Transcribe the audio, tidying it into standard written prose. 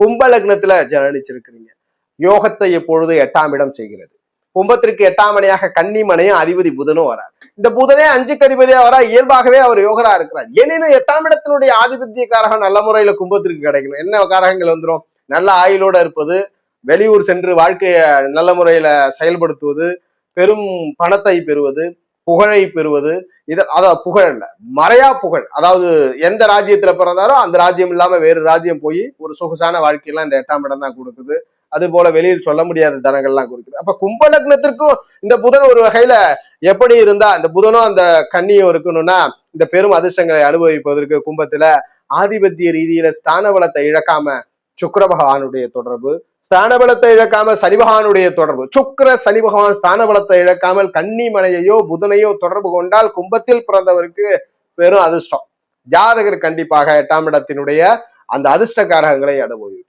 கும்ப லக்னத்துல ஜனனிச்சிருக்கிறீங்க. யோகத்தை எப்பொழுது 8ஆம் இடம் செய்கிறது. கும்பத்திற்கு 8ஆம் மனையாக கன்னி மனையும் அதிபதி புதனும் வரார். இந்த புதனே 5க்கு அதிபதியா வரா, இயல்பாகவே அவர் யோகரா இருக்கிறார். எனினும் 8ஆம் இடத்தினுடைய ஆதிபத்திய காரகம் நல்ல முறையில கும்பத்திற்கு கிடைக்கணும். என்ன காரகங்கள் வந்துடும்? நல்ல ஆயுளோட இருப்பது, வெளியூர் சென்று வாழ்க்கையை நல்ல முறையில செயல்படுத்துவது, பெரும் பணத்தை பெறுவது, புகழை பெறுவது. அதாவது புகழ் இல்ல, மறையா புகழ். அதாவது எந்த ராஜ்யத்துல பிறந்தாரோ அந்த ராஜ்யம் இல்லாம வேறு ராஜ்யம் போய் ஒரு சொகுசான வாழ்க்கையெல்லாம் இந்த 8ஆம் இடம் தான் கொடுக்குது. அது போல வெளியில் சொல்ல முடியாத தனங்கள்லாம் கொடுக்குது. அப்ப கும்ப லக்னத்திற்கும் இந்த புதன் ஒரு வகையில எப்படி இருந்தா, இந்த புதனும் அந்த கன்னியும் இருக்கணும்னா இந்த பெரும் அதிர்ஷ்டங்களை அனுபவிப்பதற்கு கும்பத்துல ஆதிபத்திய ரீதியில ஸ்தான பலத்தை இழக்காம சுக்கிர பகவானுடைய தொடர்பு, ஸ்தான பலத்தை இழக்காம சனி பகவானுடைய தொடர்பு, சுக்கிர சனி பகவான் ஸ்தான பலத்தை இழக்காமல் கன்னி மனையையோ புதனையோ தொடர்பு கொண்டால் கும்பத்தில் பிறந்தவருக்கு பெரும் அதிர்ஷ்டம். ஜாதகர் கண்டிப்பாக 8ஆம் இடத்தினுடைய அந்த அதிர்ஷ்ட காரகங்களை அனுபவிப்பார்.